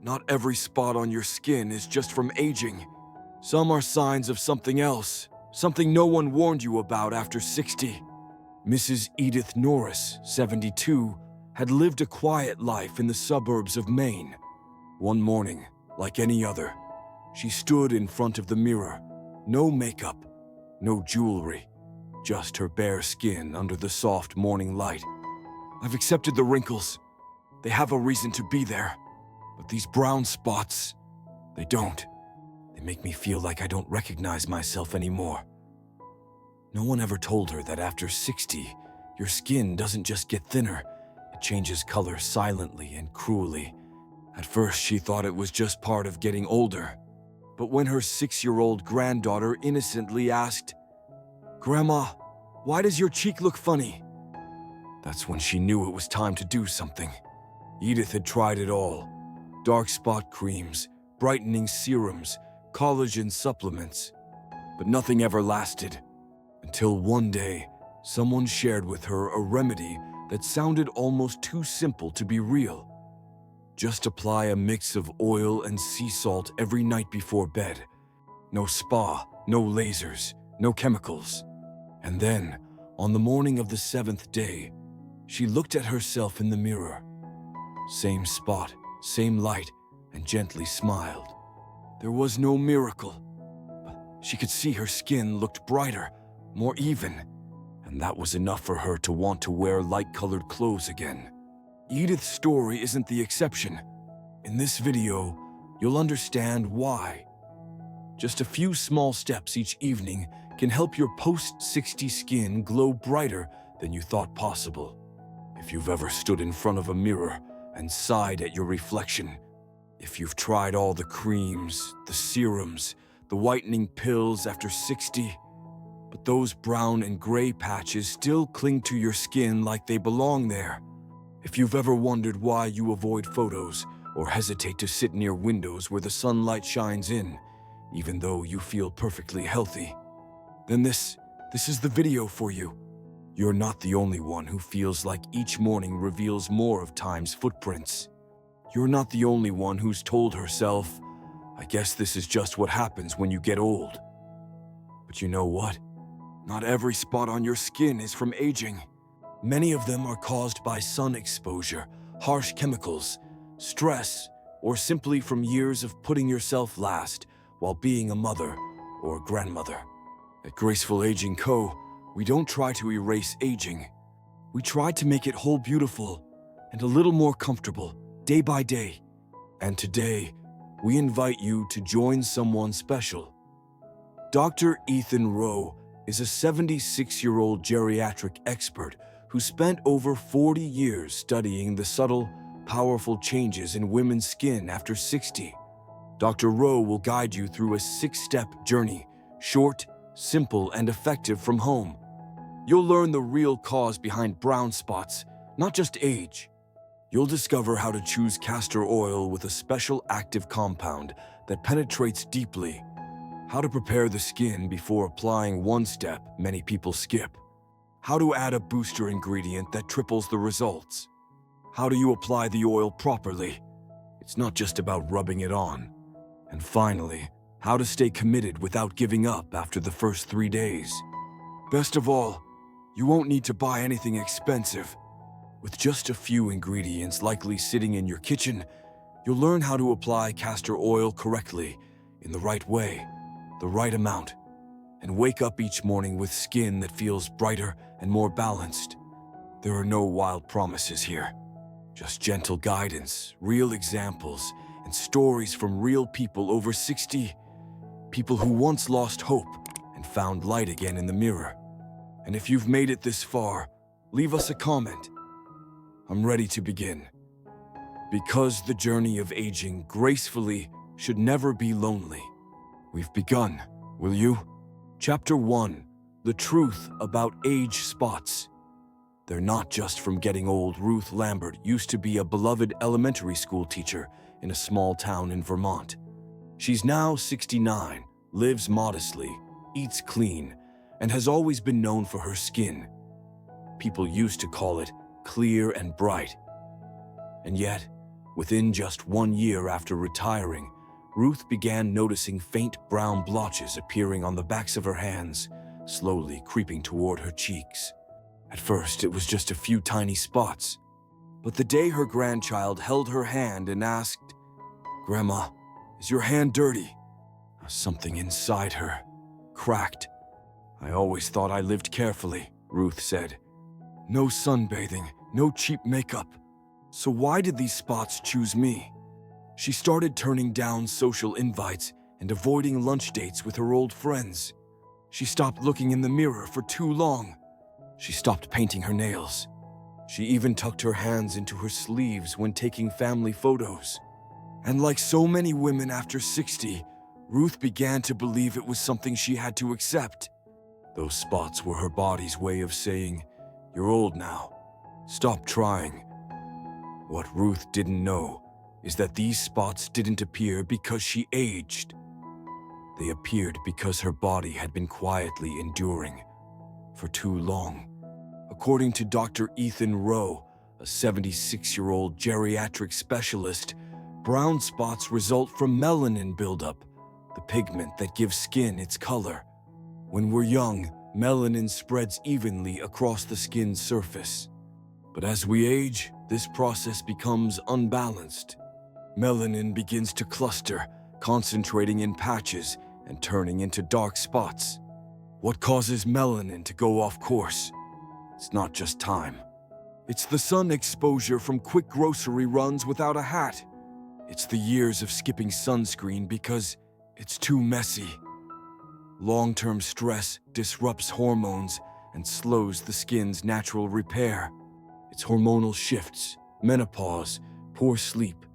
Not every spot on your skin is just from aging. Some are signs of something else, something no one warned you about after 60. Mrs. Edith Norris, 72, had lived a quiet life in the suburbs of Maine. One morning, like any other, she stood in front of the mirror. No makeup, no jewelry, just her bare skin under the soft morning light. I've accepted the wrinkles. They have a reason to be there. But these brown spots, they don't. They make me feel like I don't recognize myself anymore. No one ever told her that after 60, your skin doesn't just get thinner, it changes color silently and cruelly. At first, she thought it was just part of getting older. But when her 6-year-old granddaughter innocently asked, "Grandma, why does your cheek look funny?" That's when she knew it was time to do something. Edith had tried it all. Dark spot creams, brightening serums, collagen supplements. But nothing ever lasted. Until one day, someone shared with her a remedy that sounded almost too simple to be real. Just apply a mix of oil and sea salt every night before bed. No spa, no lasers, no chemicals. And then, on the morning of the 7th day, she looked at herself in the mirror. Same spot, same light, and gently smiled. There was no miracle, but she could see her skin looked brighter, more even, and that was enough for her to want to wear light-colored clothes again. Edith's story isn't the exception. In this video, you'll understand why. Just a few small steps each evening can help your post-60 skin glow brighter than you thought possible. If you've ever stood in front of a mirror and sighed at your reflection, if you've tried all the creams, the serums, the whitening pills after 60, but those brown and gray patches still cling to your skin like they belong there. If you've ever wondered why you avoid photos or hesitate to sit near windows where the sunlight shines in, even though you feel perfectly healthy, then this is the video for you. You're not the only one who feels like each morning reveals more of time's footprints. You're not the only one who's told herself, "I guess this is just what happens when you get old." But you know what? Not every spot on your skin is from aging. Many of them are caused by sun exposure, harsh chemicals, stress, or simply from years of putting yourself last while being a mother or grandmother. At Graceful Aging Co., we don't try to erase aging. We try to make it whole beautiful and a little more comfortable day by day. And today, we invite you to join someone special. Dr. Ethan Rowe is a 76-year-old geriatric expert who spent over 40 years studying the subtle, powerful changes in women's skin after 60. Dr. Rowe will guide you through a 6-step journey, short, simple, and effective from home. You'll learn the real cause behind brown spots, not just age. You'll discover how to choose castor oil with a special active compound that penetrates deeply, how to prepare the skin before applying one step many people skip, how to add a booster ingredient that triples the results. How do you apply the oil properly? It's not just about rubbing it on. And finally, how to stay committed without giving up after the first 3 days. Best of all, you won't need to buy anything expensive. With just a few ingredients likely sitting in your kitchen, you'll learn how to apply castor oil correctly, in the right way, the right amount, and wake up each morning with skin that feels brighter and more balanced. There are no wild promises here, just gentle guidance, real examples, and stories from real people over 60, people who once lost hope and found light again in the mirror. And if you've made it this far, leave us a comment. I'm ready to begin. Because the journey of aging gracefully should never be lonely. We've begun, will you? Chapter 1, The Truth About Age Spots. They're not just from getting old. Ruth Lambert used to be a beloved elementary school teacher in a small town in Vermont. She's now 69, lives modestly, eats clean, and has always been known for her skin. People used to call it clear and bright. And yet, Within just 1 year after retiring, Ruth began noticing faint brown blotches appearing on the backs of her hands, slowly creeping toward her cheeks. At first, it was just a few tiny spots. But the day her grandchild held her hand and asked, "Grandma, is your hand dirty?" something inside her cracked. "I always thought I lived carefully," Ruth said. "No sunbathing, no cheap makeup. So why did these spots choose me?" She started turning down social invites and avoiding lunch dates with her old friends. She stopped looking in the mirror for too long. She stopped painting her nails. She even tucked her hands into her sleeves when taking family photos. And like so many women after 60, Ruth began to believe it was something she had to accept. Those spots were her body's way of saying, "You're old now. Stop trying." What Ruth didn't know is that these spots didn't appear because she aged. They appeared because her body had been quietly enduring for too long. According to Dr. Ethan Rowe, a 76-year-old geriatric specialist, brown spots result from melanin buildup, the pigment that gives skin its color. When we're young, melanin spreads evenly across the skin's surface. But as we age, this process becomes unbalanced. Melanin begins to cluster, concentrating in patches and turning into dark spots. What causes melanin to go off course? It's not just time. It's the sun exposure from quick grocery runs without a hat. It's the years of skipping sunscreen because it's too messy. Long-term stress disrupts hormones and slows the skin's natural repair. It's hormonal shifts, menopause, poor sleep,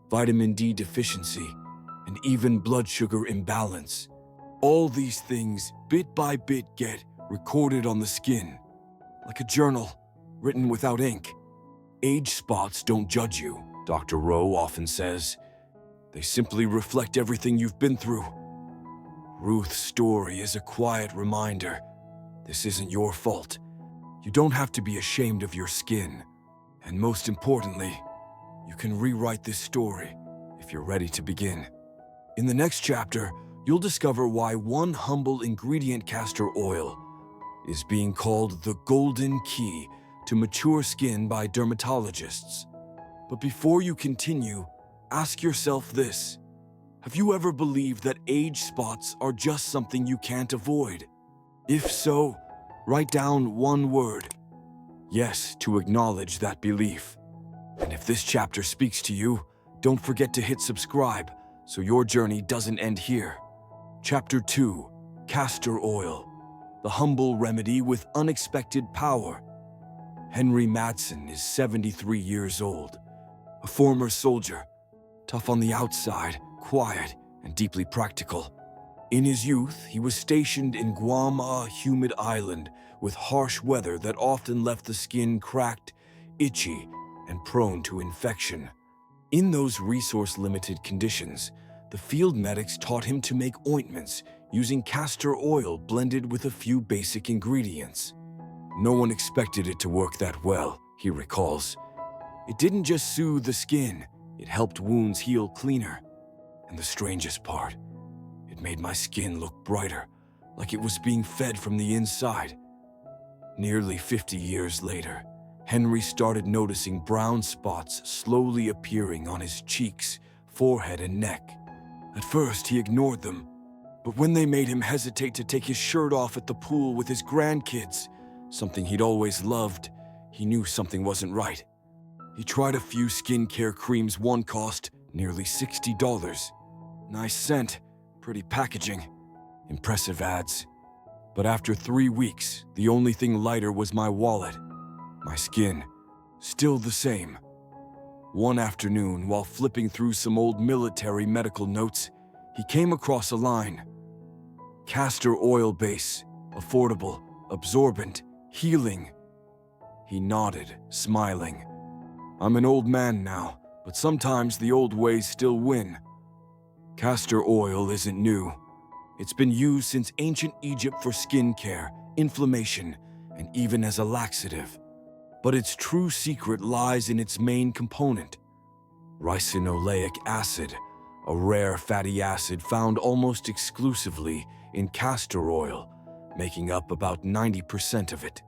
vitamin D deficiency, and even blood sugar imbalance. All these things, bit by bit, get recorded on the skin, like a journal, written without ink. Age spots don't judge you, Dr. Rowe often says. They simply reflect everything you've been through. Ruth's story is a quiet reminder. This isn't your fault. You don't have to be ashamed of your skin. And most importantly, you can rewrite this story if you're ready to begin. In the next chapter, you'll discover why one humble ingredient, castor oil, is being called the golden key to mature skin by dermatologists. But before you continue, ask yourself this. Have you ever believed that age spots are just something you can't avoid? If so, write down one word. Yes, to acknowledge that belief. And if this chapter speaks to you, don't forget to hit subscribe so your journey doesn't end here. Chapter 2, Castor Oil, the humble remedy with unexpected power. Henry Madsen is 73 years old, a former soldier, tough on the outside, quiet, and deeply practical. In his youth, he was stationed in Guam, a humid island with harsh weather that often left the skin cracked, itchy, and prone to infection. In those resource-limited conditions, the field medics taught him to make ointments using castor oil blended with a few basic ingredients. No one expected it to work that well, he recalls. It didn't just soothe the skin, it helped wounds heal cleaner. And the strangest part, it made my skin look brighter, like it was being fed from the inside. Nearly 50 years later, Henry started noticing brown spots slowly appearing on his cheeks, forehead, and neck. At first, he ignored them, but when they made him hesitate to take his shirt off at the pool with his grandkids, something he'd always loved, he knew something wasn't right. He tried a few skincare creams. One cost nearly $60. Nice scent, pretty packaging, impressive ads. But after 3 weeks, the only thing lighter was my wallet. My skin, still the same. One afternoon, while flipping through some old military medical notes, he came across a line. Castor oil base, affordable, absorbent, healing. He nodded, smiling. I'm an old man now, but sometimes the old ways still win. Castor oil isn't new. It's been used since ancient Egypt for skin care, inflammation, and even as a laxative. But its true secret lies in its main component, Ricinoleic acid, a rare fatty acid found almost exclusively in castor oil, making up about 90% of it.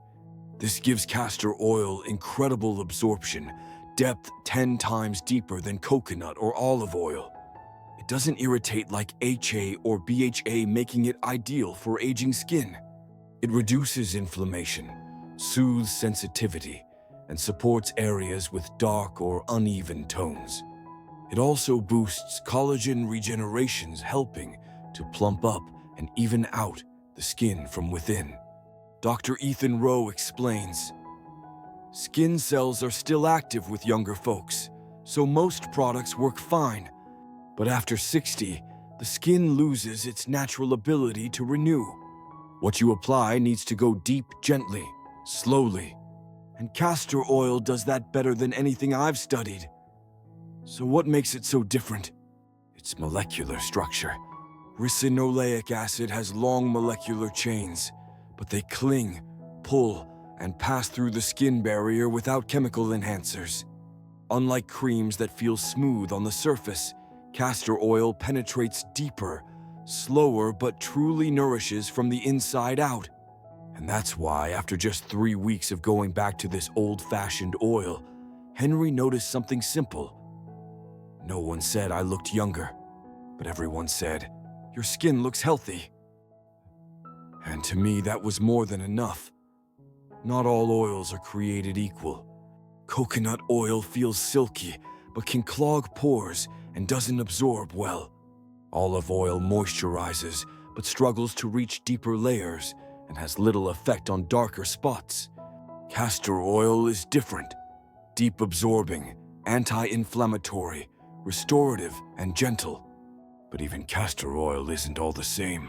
This gives castor oil incredible absorption, depth 10 times deeper than coconut or olive oil. It doesn't irritate like HA or BHA, making it ideal for aging skin. It reduces inflammation, soothes sensitivity, and supports areas with dark or uneven tones. It also boosts collagen regenerations, helping to plump up and even out the skin from within. Dr. Ethan Rowe explains, skin cells are still active with younger folks, so most products work fine. But after 60, the skin loses its natural ability to renew. What you apply needs to go deep gently, slowly. And castor oil does that better than anything I've studied. So what makes it so different? Its molecular structure. Ricinoleic acid has long molecular chains, but they cling, pull, and pass through the skin barrier without chemical enhancers. Unlike creams that feel smooth on the surface, castor oil penetrates deeper, slower, but truly nourishes from the inside out. And that's why, after just 3 weeks of going back to this old-fashioned oil, Henry noticed something simple. No one said I looked younger, but everyone said, "Your skin looks healthy." And to me, that was more than enough. Not all oils are created equal. Coconut oil feels silky, but can clog pores and doesn't absorb well. Olive oil moisturizes, but struggles to reach deeper layers and has little effect on darker spots. Castor oil is different. Deep absorbing, anti-inflammatory, restorative, and gentle. But even castor oil isn't all the same.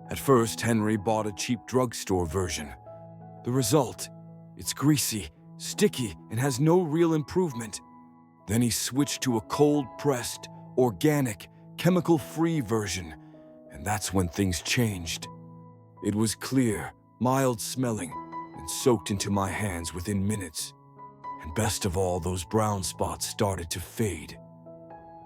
At first, Henry bought a cheap drugstore version. The result? It's greasy, sticky, and has no real improvement. Then he switched to a cold-pressed, organic, chemical-free version, and that's when things changed. It was clear, mild-smelling, and soaked into my hands within minutes. And best of all, those brown spots started to fade.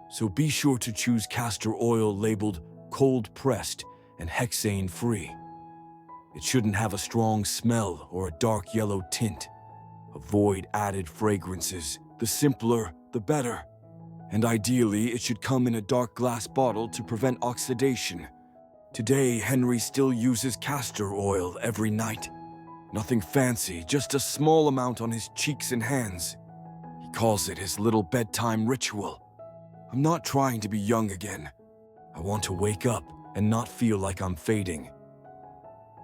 So be sure to choose castor oil labeled cold-pressed and hexane-free. It shouldn't have a strong smell or a dark yellow tint. Avoid added fragrances. The simpler, the better. And ideally, it should come in a dark glass bottle to prevent oxidation. Today, Henry still uses castor oil every night. Nothing fancy, just a small amount on his cheeks and hands. He calls it his little bedtime ritual. I'm not trying to be young again. I want to wake up and not feel like I'm fading.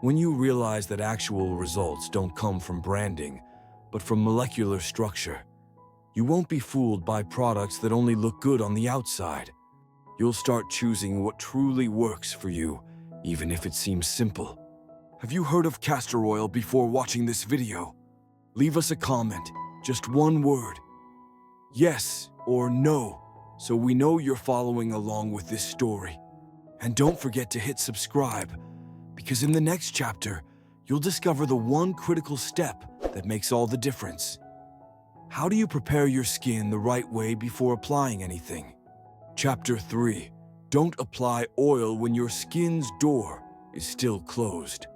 When you realize that actual results don't come from branding, but from molecular structure, you won't be fooled by products that only look good on the outside. You'll start choosing what truly works for you, even if it seems simple. Have you heard of castor oil before watching this video? Leave us a comment, just one word. Yes or no, so we know you're following along with this story. And don't forget to hit subscribe, because in the next chapter, you'll discover the one critical step that makes all the difference. How do you prepare your skin the right way before applying anything? Chapter 3. Don't apply oil when your skin's door is still closed.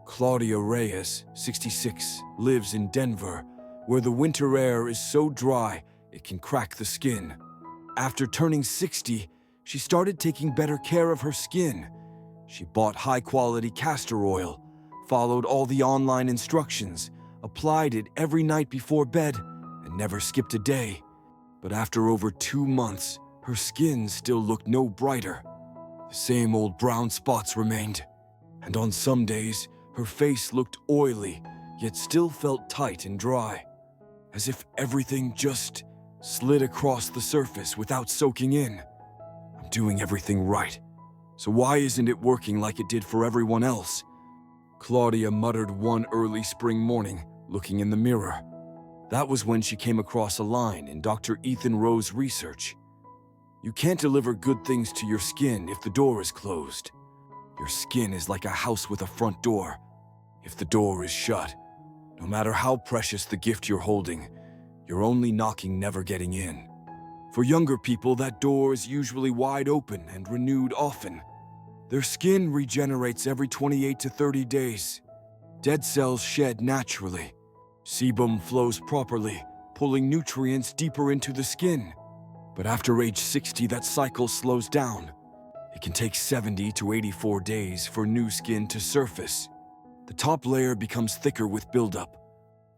Claudia Reyes, 66, lives in Denver, where the winter air is so dry it can crack the skin. After turning 60, she started taking better care of her skin. She bought high-quality castor oil, followed all the online instructions, applied it every night before bed, and never skipped a day. But after over 2 months, her skin still looked no brighter. The same old brown spots remained, and on some days, her face looked oily, yet still felt tight and dry, as if everything just slid across the surface without soaking in. I'm doing everything right, so why isn't it working like it did for everyone else? Claudia muttered one early spring morning, looking in the mirror. That was when she came across a line in Dr. Ethan Rowe's research. You can't deliver good things to your skin if the door is closed. Your skin is like a house with a front door. If the door is shut, no matter how precious the gift you're holding, you're only knocking, never getting in. For younger people, that door is usually wide open and renewed often. Their skin regenerates every 28 to 30 days. Dead cells shed naturally. Sebum flows properly, pulling nutrients deeper into the skin. But after age 60, that cycle slows down. It can take 70 to 84 days for new skin to surface. The top layer becomes thicker with buildup.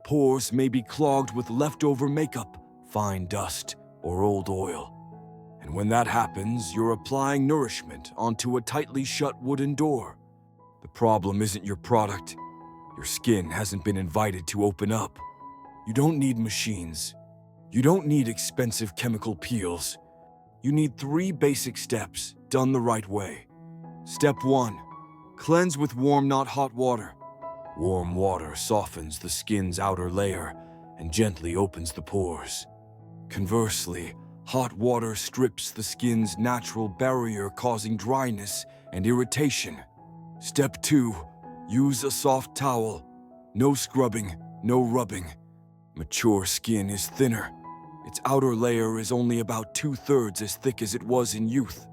Pores may be clogged with leftover makeup, fine dust, or old oil. And when that happens, you're applying nourishment onto a tightly shut wooden door. The problem isn't your product. Your skin hasn't been invited to open up. You don't need machines. You don't need expensive chemical peels. You need 3 basic steps done the right way. Step 1. Cleanse with warm, not hot water. Warm water softens the skin's outer layer and gently opens the pores. Conversely, hot water strips the skin's natural barrier, causing dryness and irritation. Step 2. Use a soft towel. No scrubbing, no rubbing. Mature skin is thinner. Its outer layer is only about 2/3 as thick as it was in youth.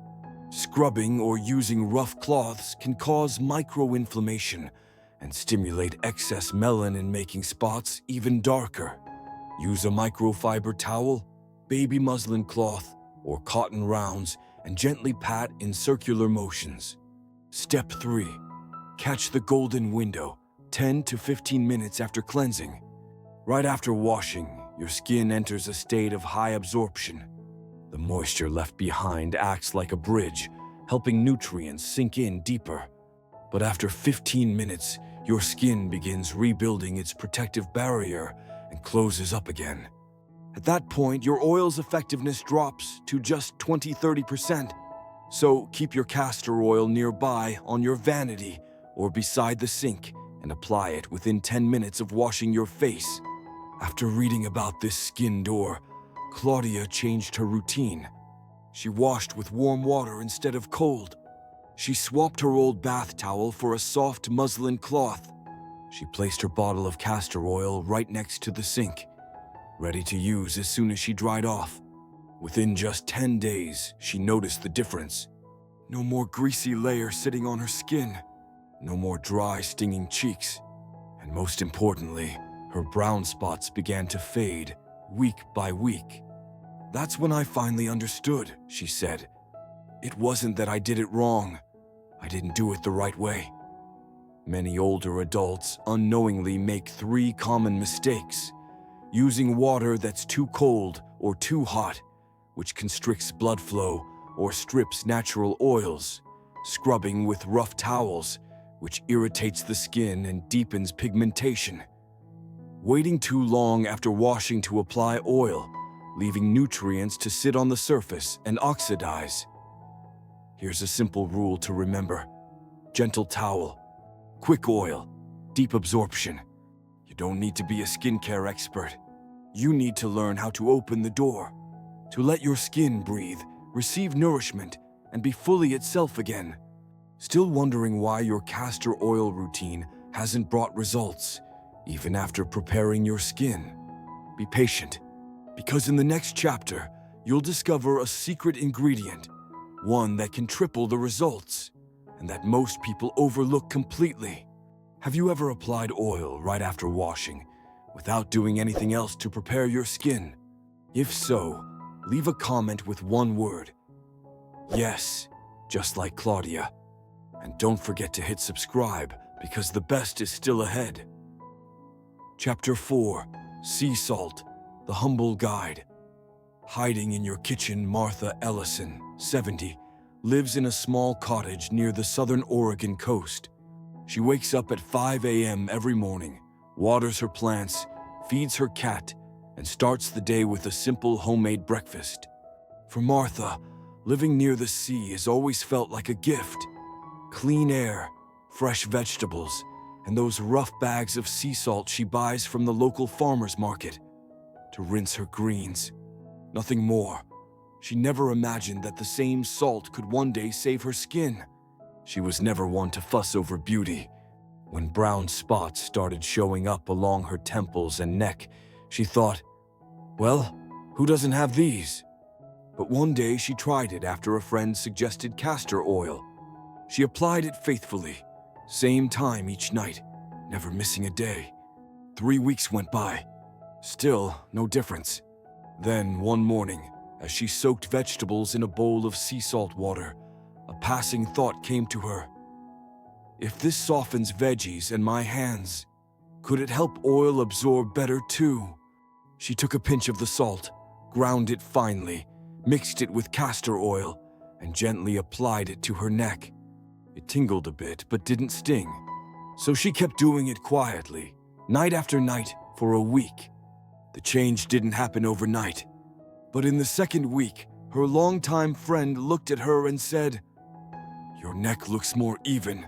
Scrubbing or using rough cloths can cause microinflammation and stimulate excess melanin, making spots even darker. Use a microfiber towel, baby muslin cloth, or cotton rounds and gently pat in circular motions. Step 3. Catch the golden window, 10 to 15 minutes after cleansing. Right after washing, your skin enters a state of high absorption. The moisture left behind acts like a bridge, helping nutrients sink in deeper. But after 15 minutes, your skin begins rebuilding its protective barrier and closes up again. At that point, your oil's effectiveness drops to just 20–30%. So keep your castor oil nearby on your vanity or beside the sink and apply it within 10 minutes of washing your face. After reading about this skin door, Claudia changed her routine. She washed with warm water instead of cold. She swapped her old bath towel for a soft muslin cloth. She placed her bottle of castor oil right next to the sink, ready to use as soon as she dried off. Within just 10 days, she noticed the difference. No more greasy layer sitting on her skin. No more dry, stinging cheeks. And most importantly, her brown spots began to fade, week by week. "That's when I finally understood," she said. "It wasn't that I did it wrong. I didn't do it the right way." Many older adults unknowingly make 3 common mistakes: using water that's too cold or too hot, which constricts blood flow or strips natural oils; scrubbing with rough towels, which irritates the skin and deepens pigmentation; waiting too long after washing to apply oil, leaving nutrients to sit on the surface and oxidize. Here's a simple rule to remember: gentle towel, quick oil, deep absorption. You don't need to be a skincare expert. You need to learn how to open the door, to let your skin breathe, receive nourishment, and be fully itself again. Still wondering why your castor oil routine hasn't brought results, even after preparing your skin? Be patient, because in the next chapter, you'll discover a secret ingredient, one that can triple the results, and that most people overlook completely. Have you ever applied oil right after washing, without doing anything else to prepare your skin? If so, leave a comment with one word: yes, just like Claudia. And don't forget to hit subscribe, because the best is still ahead. Chapter 4. Sea Salt, the Humble Guide. Hiding in your kitchen, Martha Ellison, 70, lives in a small cottage near the southern Oregon coast. She wakes up at 5 a.m. every morning, waters her plants, feeds her cat, and starts the day with a simple homemade breakfast. For Martha, living near the sea has always felt like a gift. Clean air, fresh vegetables, and those rough bags of sea salt she buys from the local farmer's market to rinse her greens. Nothing more. She never imagined that the same salt could one day save her skin. She was never one to fuss over beauty. When brown spots started showing up along her temples and neck, she thought, well, who doesn't have these? But one day she tried it after a friend suggested castor oil. She applied it faithfully, same time each night, never missing a day. 3 weeks went by. Still, no difference. Then, one morning, as she soaked vegetables in a bowl of sea salt water, a passing thought came to her. If this softens veggies and my hands, could it help oil absorb better too? She took a pinch of the salt, ground it finely, mixed it with castor oil, and gently applied it to her neck. It tingled a bit, but didn't sting. So she kept doing it quietly, night after night, for a week. The change didn't happen overnight. But in the second week, her longtime friend looked at her and said, "Your neck looks more even.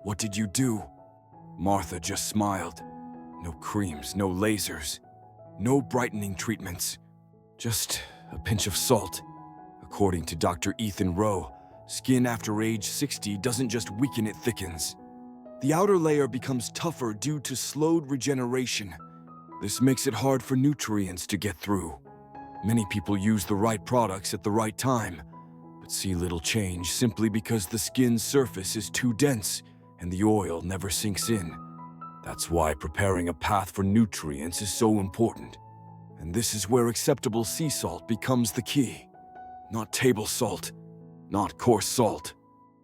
What did you do?" Martha just smiled. No creams, no lasers, no brightening treatments. Just a pinch of salt. According to Dr. Ethan Rowe, skin after age 60 doesn't just weaken, it thickens. The outer layer becomes tougher due to slowed regeneration. This makes it hard for nutrients to get through. Many people use the right products at the right time, but see little change simply because the skin's surface is too dense and the oil never sinks in. That's why preparing a path for nutrients is so important. And this is where acceptable sea salt becomes the key. Not table salt, not coarse salt.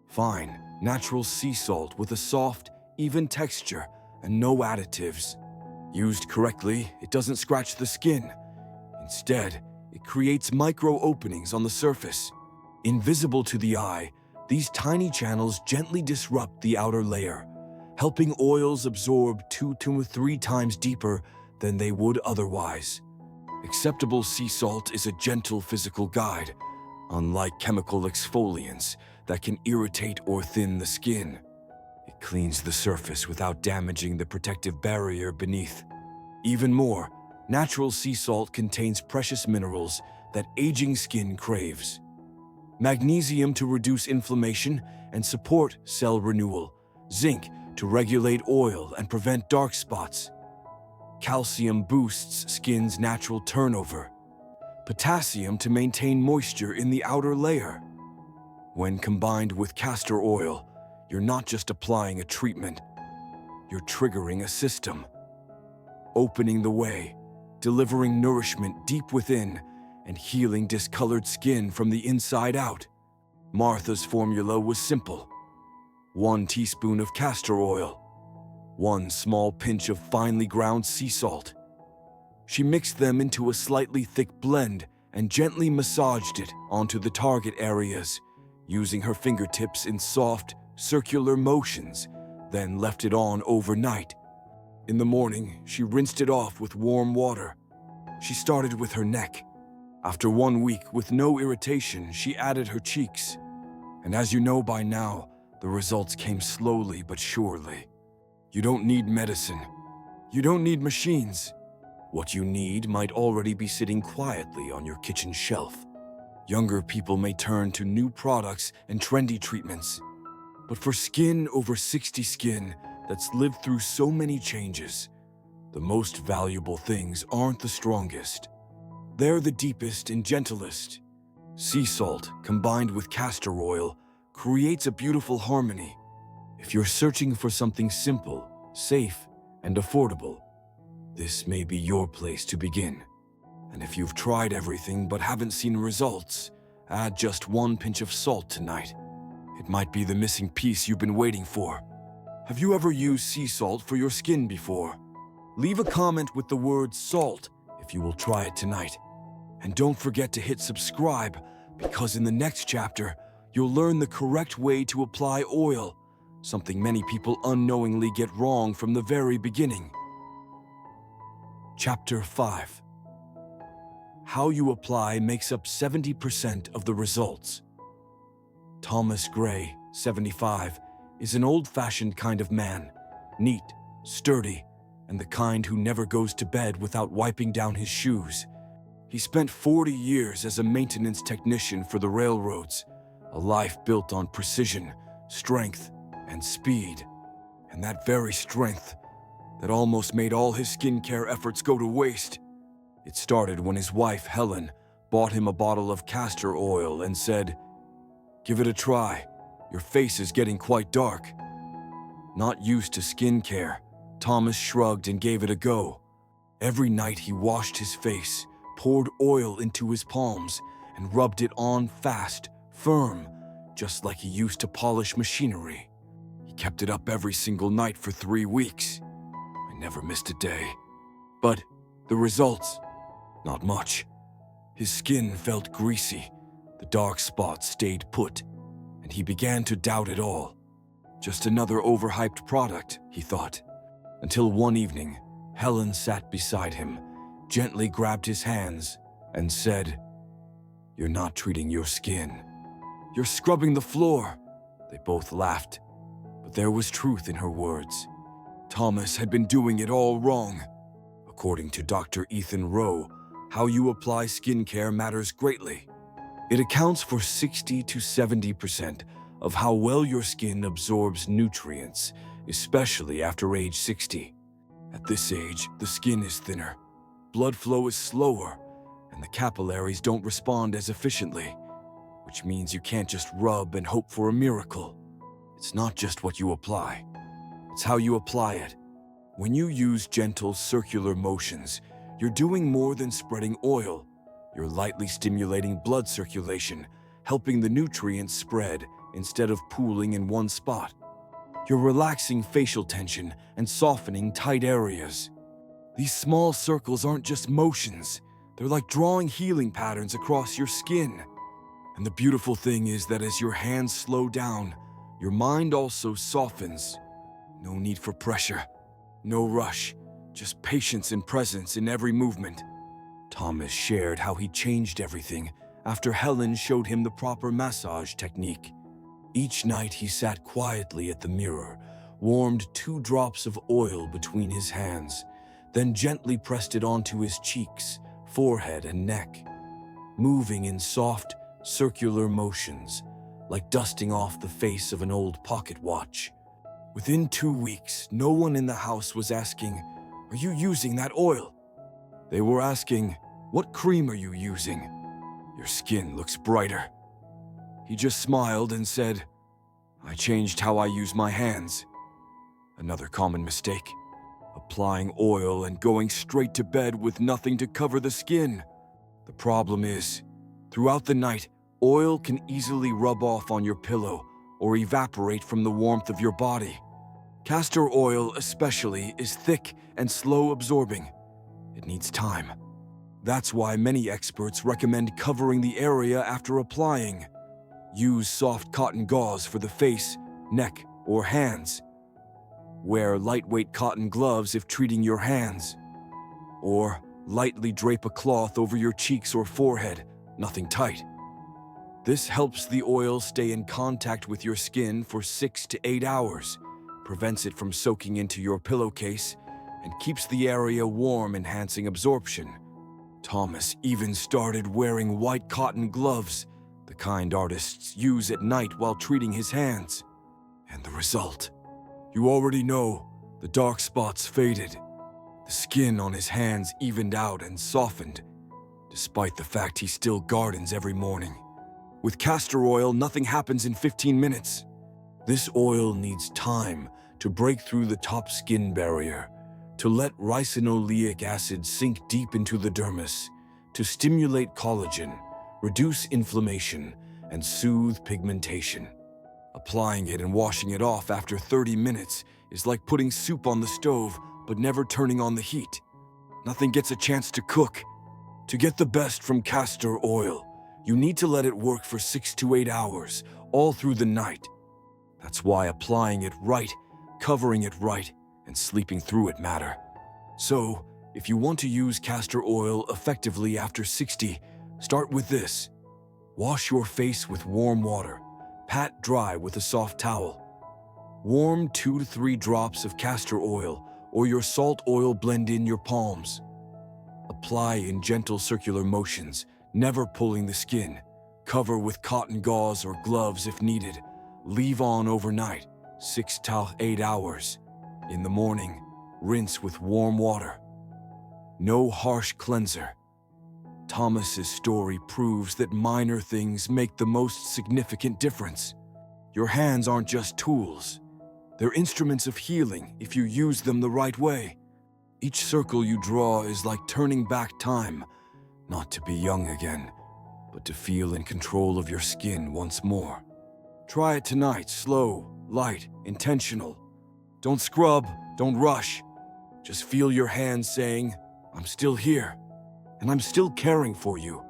Fine, natural sea salt with a soft, even texture and no additives. Used correctly, it doesn't scratch the skin. Instead, it creates micro openings on the surface. Invisible to the eye, these tiny channels gently disrupt the outer layer, helping oils absorb 2 to 3 times deeper than they would otherwise. Acceptable sea salt is a gentle physical guide, unlike chemical exfoliants that can irritate or thin the skin. It cleans the surface without damaging the protective barrier beneath. Even more, natural sea salt contains precious minerals that aging skin craves. Magnesium to reduce inflammation and support cell renewal. Zinc to regulate oil and prevent dark spots. Calcium boosts skin's natural turnover. Potassium to maintain moisture in the outer layer. When combined with castor oil, you're not just applying a treatment, you're triggering a system. Opening the way, delivering nourishment deep within, and healing discolored skin from the inside out. Martha's formula was simple. 1 teaspoon of castor oil, 1 small pinch of finely ground sea salt. She mixed them into a slightly thick blend and gently massaged it onto the target areas, using her fingertips in soft, circular motions, then left it on overnight. In the morning, she rinsed it off with warm water. She started with her neck. After 1 week with no irritation, she added her cheeks. And as you know by now, the results came slowly but surely. You don't need medicine. You don't need machines. What you need might already be sitting quietly on your kitchen shelf. Younger people may turn to new products and trendy treatments. But for skin over 60 skin that's lived through so many changes, the most valuable things aren't the strongest. They're the deepest and gentlest. Sea salt combined with castor oil creates a beautiful harmony. If you're searching for something simple, safe, and affordable, this may be your place to begin. And if you've tried everything but haven't seen results, add just 1 pinch of salt tonight. It might be the missing piece you've been waiting for. Have you ever used sea salt for your skin before? Leave a comment with the word salt if you will try it tonight. And don't forget to hit subscribe, because in the next chapter, you'll learn the correct way to apply oil, something many people unknowingly get wrong from the very beginning. Chapter 5. How you apply makes up 70% of the results. Thomas Gray, 75, is an old-fashioned kind of man, neat, sturdy, and the kind who never goes to bed without wiping down his shoes. He spent 40 years as a maintenance technician for the railroads, a life built on precision, strength, and speed. And that very strength that almost made all his skincare efforts go to waste. It started when his wife, Helen, bought him a bottle of castor oil and said, "Give it a try. Your face is getting quite dark." Not used to skincare, Thomas shrugged and gave it a go. Every night he washed his face, poured oil into his palms, and rubbed it on fast, firm, just like he used to polish machinery. He kept it up every single night for 3 weeks. I never missed a day. But the results? Not much. His skin felt greasy, the dark spots stayed put, and he began to doubt it all. Just another overhyped product, he thought. Until one evening, Helen sat beside him, gently grabbed his hands, and said, "You're not treating your skin. You're scrubbing the floor." They both laughed, but there was truth in her words. Thomas had been doing it all wrong. According to Dr. Ethan Rowe, how you apply skincare matters greatly. It accounts for 60 to 70% of how well your skin absorbs nutrients, especially after age 60. At this age, the skin is thinner, blood flow is slower, and the capillaries don't respond as efficiently, which means you can't just rub and hope for a miracle. It's not just what you apply, it's how you apply it. When you use gentle circular motions, you're doing more than spreading oil. You're lightly stimulating blood circulation, helping the nutrients spread instead of pooling in one spot. You're relaxing facial tension and softening tight areas. These small circles aren't just motions, they're like drawing healing patterns across your skin. And the beautiful thing is that as your hands slow down, your mind also softens. No need for pressure, no rush, just patience and presence in every movement. Thomas shared how he changed everything after Helen showed him the proper massage technique. Each night he sat quietly at the mirror, warmed 2 drops of oil between his hands, then gently pressed it onto his cheeks, forehead, and neck, moving in soft, circular motions, like dusting off the face of an old pocket watch. Within 2 weeks, no one in the house was asking, "Are you using that oil?" They were asking, "What cream are you using? Your skin looks brighter." He just smiled and said, "I changed how I use my hands." Another common mistake, applying oil and going straight to bed with nothing to cover the skin. The problem is, throughout the night, oil can easily rub off on your pillow or evaporate from the warmth of your body. Castor oil especially is thick and slow absorbing. It needs time. That's why many experts recommend covering the area after applying. Use soft cotton gauze for the face, neck, or hands. Wear lightweight cotton gloves if treating your hands. Or lightly drape a cloth over your cheeks or forehead, nothing tight. This helps the oil stay in contact with your skin for 6 to 8 hours, prevents it from soaking into your pillowcase, and keeps the area warm, enhancing absorption. Thomas even started wearing white cotton gloves, the kind artists use at night while treating his hands. And the result? You already know, the dark spots faded. The skin on his hands evened out and softened, despite the fact he still gardens every morning. With castor oil, nothing happens in 15 minutes. This oil needs time to break through the top skin barrier, to let ricinoleic acid sink deep into the dermis, to stimulate collagen, reduce inflammation, and soothe pigmentation. Applying it and washing it off after 30 minutes is like putting soup on the stove but never turning on the heat. Nothing gets a chance to cook. To get the best from castor oil, you need to let it work for 6 to 8 hours, all through the night. That's why applying it right, covering it right, and sleeping through it matter. So, if you want to use castor oil effectively after 60, start with this. Wash your face with warm water. Pat dry with a soft towel. Warm 2 to 3 drops of castor oil or your salt oil blend in your palms. Apply in gentle circular motions, never pulling the skin. Cover with cotton gauze or gloves if needed. Leave on overnight, 6 to 8 hours. In the morning, rinse with warm water. No harsh cleanser. Thomas's story proves that minor things make the most significant difference. Your hands aren't just tools. They're instruments of healing if you use them the right way. Each circle you draw is like turning back time, not to be young again, but to feel in control of your skin once more. Try it tonight, slow, light, intentional. Don't scrub, don't rush. Just feel your hands saying, "I'm still here, and I'm still caring for you."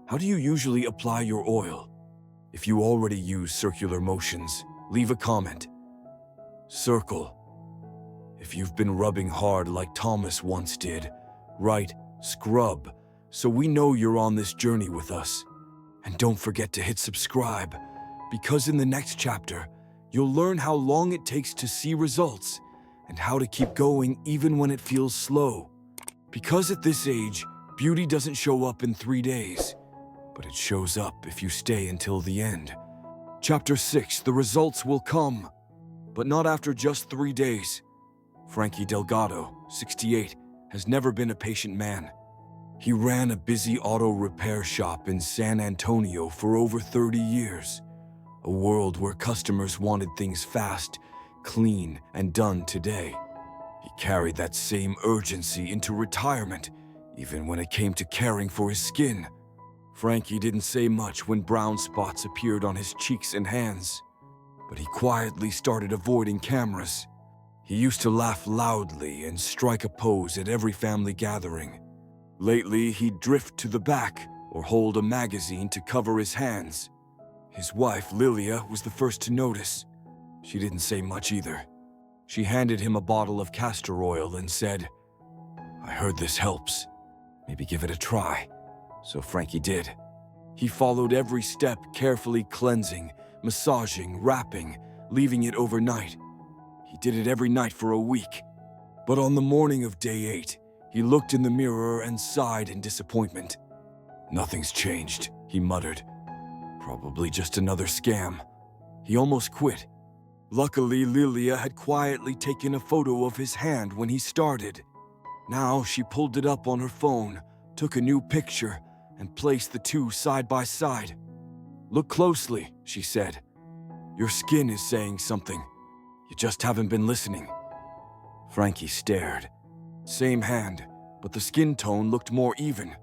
How do you usually apply your oil? If you already use circular motions, leave a comment. Circle. If you've been rubbing hard like Thomas once did, write scrub so we know you're on this journey with us. And don't forget to hit subscribe, because in the next chapter, you'll learn how long it takes to see results and how to keep going even when it feels slow. Because at this age, beauty doesn't show up in 3 days, but it shows up if you stay until the end. Chapter 6, the results will come, but not after just 3 days. Frankie Delgado, 68, has never been a patient man. He ran a busy auto repair shop in San Antonio for over 30 years, a world where customers wanted things fast, clean, and done today. He carried that same urgency into retirement, even when it came to caring for his skin. Frankie didn't say much when brown spots appeared on his cheeks and hands, but he quietly started avoiding cameras. He used to laugh loudly and strike a pose at every family gathering. Lately, he'd drift to the back or hold a magazine to cover his hands. His wife, Lilia, was the first to notice. She didn't say much either. She handed him a bottle of castor oil and said, "I heard this helps. Maybe give it a try." So Frankie did. He followed every step, carefully cleansing, massaging, wrapping, leaving it overnight. He did it every night for a week. But on the morning of day 8, he looked in the mirror and sighed in disappointment. "Nothing's changed," he muttered. "Probably just another scam." He almost quit. Luckily, Lilia had quietly taken a photo of his hand when he started. Now she pulled it up on her phone, took a new picture, and placed the two side by side. "Look closely," she said. "Your skin is saying something. You just haven't been listening." Frankie stared. Same hand, but the skin tone looked more even.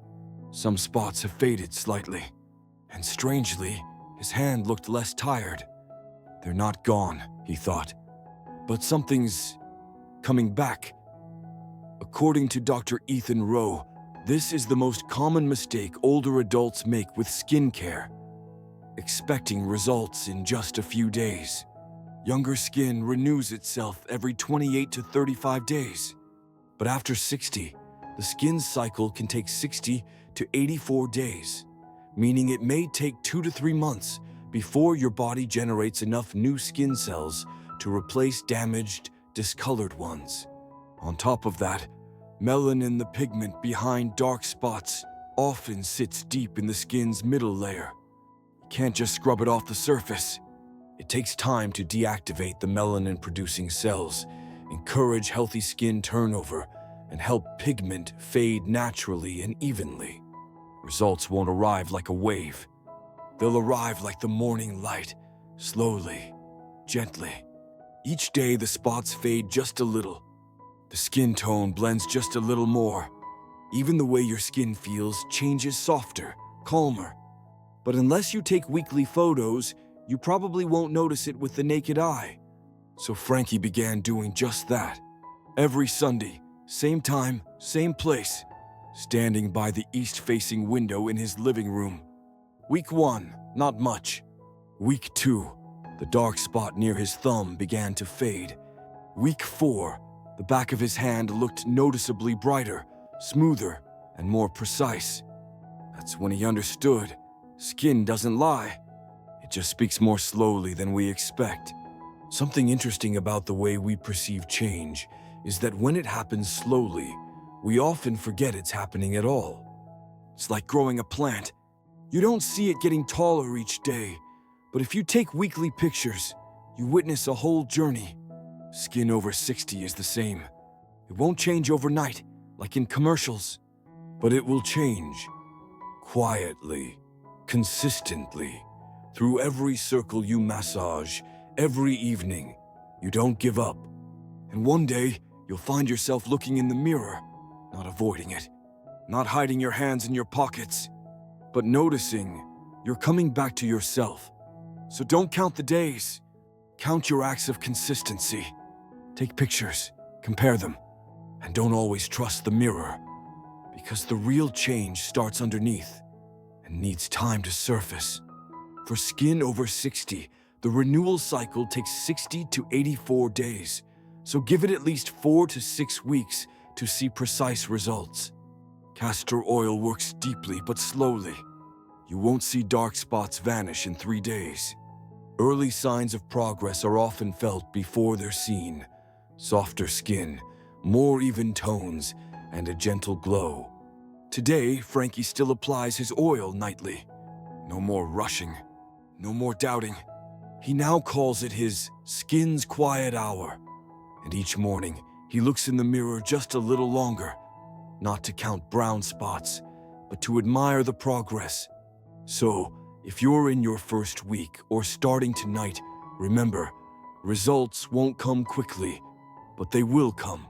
Some spots have faded slightly, and strangely, his hand looked less tired. "They're not gone," he thought, "but something's coming back." According to Dr. Ethan Rowe, this is the most common mistake older adults make with skincare, expecting results in just a few days. Younger skin renews itself every 28 to 35 days. But after 60, the skin cycle can take 60 to 84 days, meaning it may take 2 to 3 months before your body generates enough new skin cells to replace damaged, discolored ones. On top of that, melanin, the pigment behind dark spots, often sits deep in the skin's middle layer. You can't just scrub it off the surface. It takes time to deactivate the melanin-producing cells, encourage healthy skin turnover, and help pigment fade naturally and evenly. Results won't arrive like a wave. They'll arrive like the morning light, slowly, gently. Each day the spots fade just a little. The skin tone blends just a little more. Even the way your skin feels changes softer, calmer. But unless you take weekly photos, you probably won't notice it with the naked eye. So Frankie began doing just that. Every Sunday, same time, same place, standing by the east-facing window in his living room. Week 1, not much. Week 2, the dark spot near his thumb began to fade. Week 4, the back of his hand looked noticeably brighter, smoother, and more precise. That's when he understood. Skin doesn't lie. It just speaks more slowly than we expect. Something interesting about the way we perceive change is that when it happens slowly, we often forget it's happening at all. It's like growing a plant. You don't see it getting taller each day, but if you take weekly pictures, you witness a whole journey. Skin over 60 is the same. It won't change overnight, like in commercials, but it will change, quietly, consistently, through every circle you massage, every evening. You don't give up. And one day, you'll find yourself looking in the mirror, not avoiding it, not hiding your hands in your pockets, but noticing you're coming back to yourself. So don't count the days. Count your acts of consistency. Take pictures, compare them, and don't always trust the mirror, because the real change starts underneath and needs time to surface. For skin over 60, the renewal cycle takes 60 to 84 days, so give it at least 4 to 6 weeks to see precise results. Castor oil works deeply but slowly. You won't see dark spots vanish in 3 days. Early signs of progress are often felt before they're seen. Softer skin, more even tones, and a gentle glow. Today, Frankie still applies his oil nightly. No more rushing, no more doubting. He now calls it his skin's quiet hour. And each morning, he looks in the mirror just a little longer, not to count brown spots, but to admire the progress. So, if you're in your first week or starting tonight, remember, results won't come quickly, but they will come.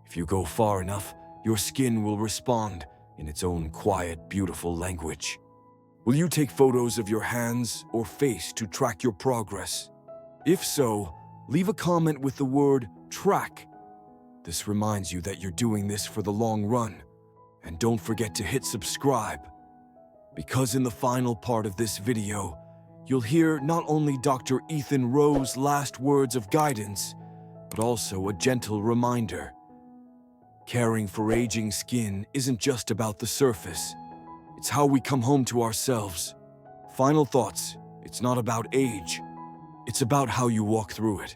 If you go far enough, your skin will respond in its own quiet, beautiful language. Will you take photos of your hands or face to track your progress? If so, leave a comment with the word track. This reminds you that you're doing this for the long run. And don't forget to hit subscribe, because in the final part of this video, you'll hear not only Dr. Ethan Rowe's last words of guidance, but also a gentle reminder. Caring for aging skin isn't just about the surface. It's how we come home to ourselves. Final thoughts, it's not about age. It's about how you walk through it.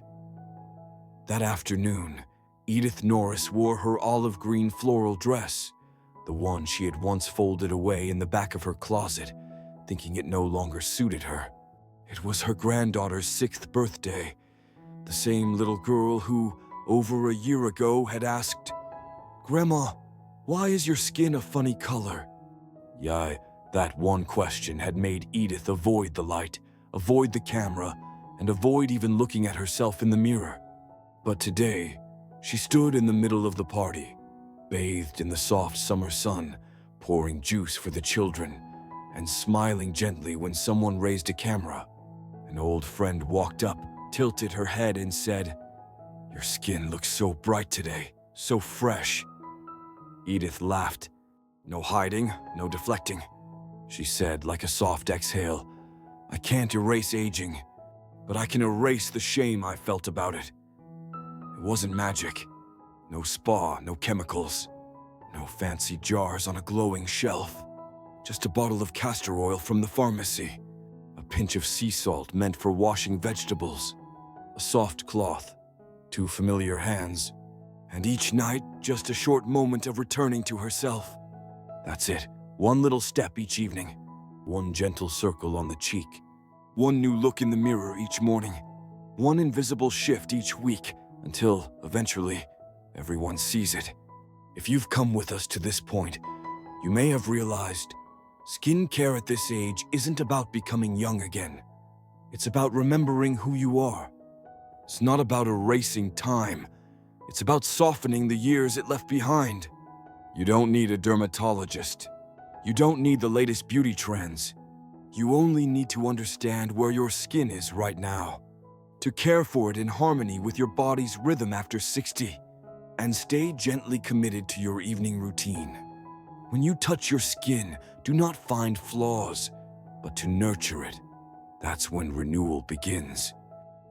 That afternoon, Edith Norris wore her olive green floral dress, the one she had once folded away in the back of her closet, thinking it no longer suited her. It was her granddaughter's 6th birthday, the same little girl who, over a year ago, had asked, "Grandma, why is your skin a funny color?" Yeah, that one question had made Edith avoid the light, avoid the camera, and avoid even looking at herself in the mirror. But today, she stood in the middle of the party, bathed in the soft summer sun, pouring juice for the children, and smiling gently when someone raised a camera. An old friend walked up, tilted her head, and said, "Your skin looks so bright today, so fresh." Edith laughed. "No hiding, no deflecting," she said like a soft exhale. "I can't erase aging, but I can erase the shame I felt about it. It wasn't magic. No spa, no chemicals, no fancy jars on a glowing shelf. Just a bottle of castor oil from the pharmacy, a pinch of sea salt meant for washing vegetables, a soft cloth, 2 familiar hands, and each night just a short moment of returning to herself. That's it, one little step each evening, one gentle circle on the cheek, one new look in the mirror each morning, one invisible shift each week, until, eventually, everyone sees it. If you've come with us to this point, you may have realized skincare at this age isn't about becoming young again. It's about remembering who you are. It's not about erasing time. It's about softening the years it left behind. You don't need a dermatologist. You don't need the latest beauty trends. You only need to understand where your skin is right now, to care for it in harmony with your body's rhythm after 60. And stay gently committed to your evening routine. When you touch your skin, do not find flaws, but to nurture it. That's when renewal begins.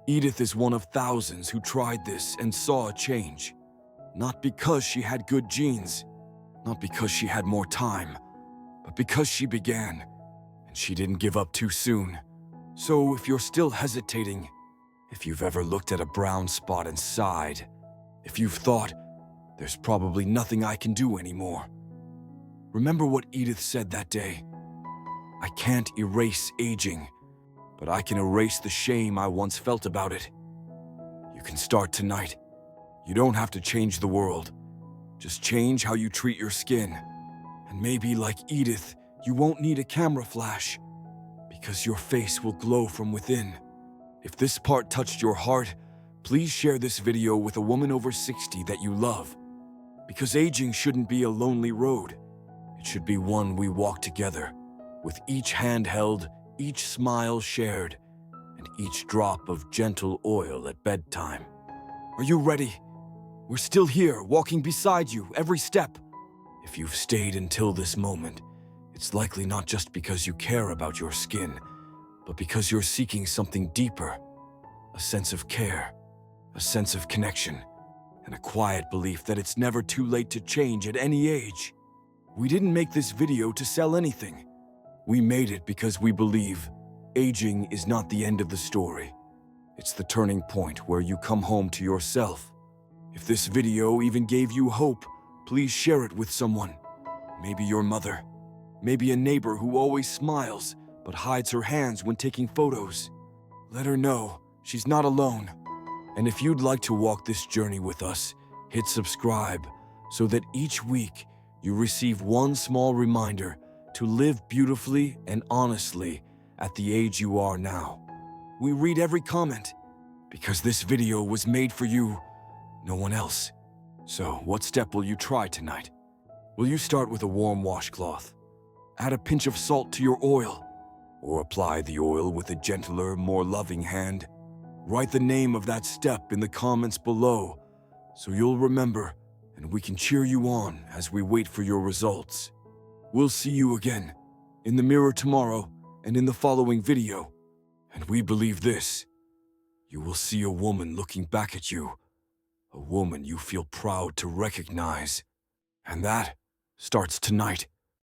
Edith is one of thousands who tried this and saw a change. Not because she had good genes, not because she had more time, but because she began, and she didn't give up too soon. So if you're still hesitating, if you've ever looked at a brown spot and sighed, if you've thought, "There's probably nothing I can do anymore," remember what Edith said that day. "I can't erase aging, but I can erase the shame I once felt about it." You can start tonight. You don't have to change the world. Just change how you treat your skin. And maybe, like Edith, You won't need a camera flash, because your face will glow from within. If this part touched your heart, please share this video with a woman over 60 that you love. Because aging shouldn't be a lonely road. It should be one we walk together, with each hand held, each smile shared, and each drop of gentle oil at bedtime. Are you ready? We're still here, walking beside you, every step. If you've stayed until this moment, it's likely not just because you care about your skin, but because you're seeking something deeper. A sense of care, a sense of connection, and a quiet belief that it's never too late to change at any age. We didn't make this video to sell anything. We made it because we believe aging is not the end of the story. It's the turning point where you come home to yourself. If this video even gave you hope, please share it with someone. Maybe your mother. Maybe a neighbor who always smiles but hides her hands when taking photos. Let her know she's not alone. And if you'd like to walk this journey with us, hit subscribe so that each week you receive one small reminder to live beautifully and honestly at the age you are now. We read every comment because this video was made for you, no one else. So, what step will you try tonight? Will you start with a warm washcloth? Add a pinch of salt to your oil? Or apply the oil with a gentler, more loving hand? Write the name of that step in the comments below so you'll remember and we can cheer you on as we wait for your results. We'll see you again in the mirror tomorrow and in the following video. And we believe this: you will see a woman looking back at you, a woman you feel proud to recognize. And that starts tonight.